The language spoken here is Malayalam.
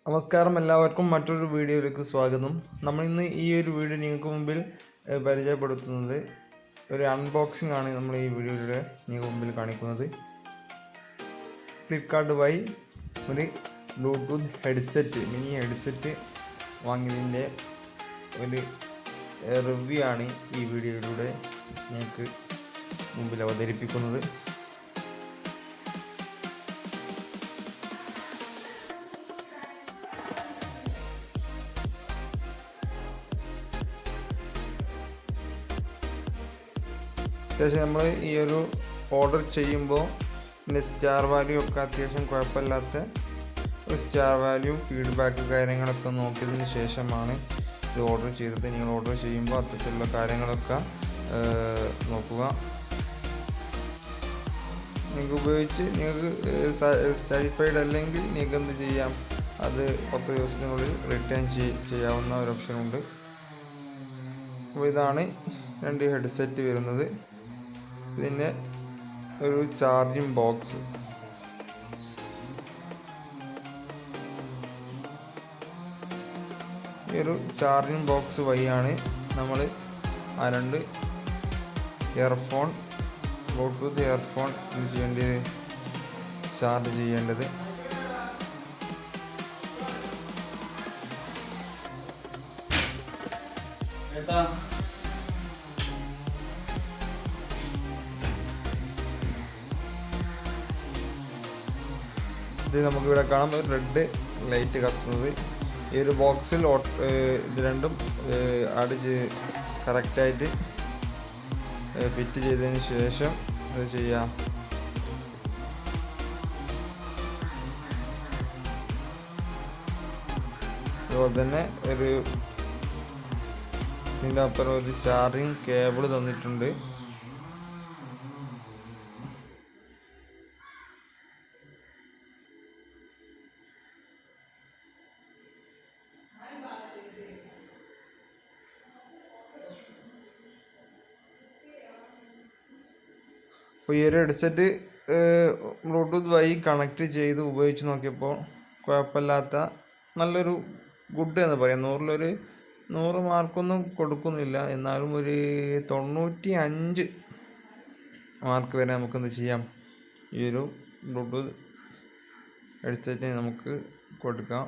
നമസ്കാരം, എല്ലാവർക്കും മറ്റൊരു വീഡിയോയിലേക്ക് സ്വാഗതം. നമ്മൾ ഇന്ന് ഈ ഒരു വീഡിയോ നിങ്ങൾക്ക് മുമ്പിൽ പരിചയപ്പെടുത്തുന്നത് ഒരു അൺബോക്സിംഗ് ആണ്. നമ്മൾ ഈ വീഡിയോയിലൂടെ നിങ്ങൾക്ക് മുമ്പിൽ കാണിക്കുന്നത് ഫ്ലിപ്കാർട്ട് വഴി ഒരു ബ്ലൂടൂത്ത് ഹെഡ്സെറ്റ്, മിനി ഹെഡ്സെറ്റ് വാങ്ങിയതിൻ്റെ ഒരു റിവ്യൂ ആണ് ഈ വീഡിയോയിലൂടെ നിങ്ങൾക്ക് മുമ്പിൽ അവതരിപ്പിക്കുന്നത്. അത്യാവശ്യം നമ്മൾ ഈ ഒരു ഓർഡർ ചെയ്യുമ്പോൾ പിന്നെ സ്റ്റാർ വാല്യൂ ഒക്കെ അത്യാവശ്യം കുഴപ്പമില്ലാത്ത ഒരു സ്റ്റാർ വാല്യൂ ഫീഡ്ബാക്ക് കാര്യങ്ങളൊക്കെ നോക്കിയതിന് ശേഷമാണ് ഇത് ഓർഡർ ചെയ്തത്. നിങ്ങൾ ഓർഡർ ചെയ്യുമ്പോൾ അത്തരത്തിലുള്ള കാര്യങ്ങളൊക്കെ നോക്കുക. നിങ്ങൾക്ക് ഉപയോഗിച്ച് നിങ്ങൾക്ക് സാറ്റിസ്ഫൈഡ് അല്ലെങ്കിൽ നിങ്ങൾക്ക് എന്ത് ചെയ്യാം, അത് 10 ദിവസത്തിനുള്ളിൽ റിട്ടേൺ ചെയ്യാവുന്ന ഒരു ഓപ്ഷനുണ്ട്. അപ്പോൾ ഇതാണ് 2 ഹെഡ്സെറ്റ് വരുന്നത്. പിന്നെ ഒരു ചാർജിങ് ബോക്സ്, ഈ ഒരു ചാർജിങ് ബോക്സ് വഴിയാണ് നമ്മൾ ആ 2 ഇയർഫോൺ, ബ്ലൂടൂത്ത് ഇയർഫോൺ ചാർജ് ചെയ്യേണ്ടത്. ഇത് നമുക്കിവിടെ കാണാം, ഒരു റെഡ് ലൈറ്റ് കത്തുന്നത്. ഈ ഒരു ബോക്സിൽ ഇത് രണ്ടും കറക്റ്റായിട്ട് ഫിറ്റ് ചെയ്തതിന് ശേഷം ഇത് ചെയ്യാം. അതുപോലെ തന്നെ ഇതിൻ്റെ അപ്പുറം ഒരു ചാർജിങ് കേബിൾ തന്നിട്ടുണ്ട്. അപ്പോൾ ഈ ഒരു ഹെഡ്സെറ്റ് ബ്ലൂടൂത്ത് വഴി കണക്ട് ചെയ്ത് ഉപയോഗിച്ച് നോക്കിയപ്പോൾ കുഴപ്പമില്ലാത്ത നല്ലൊരു ഗുഡ് എന്ന് പറയാം. 100-ലൊരു 100 മാർക്കൊന്നും കൊടുക്കുന്നില്ല, എന്നാലും ഒരു 95 മാർക്ക് വരെ നമുക്കെന്ത് ചെയ്യാം, ഈ ഒരു ബ്ലൂടൂത്ത് ഹെഡ്സെറ്റിന് നമുക്ക് കൊടുക്കാം.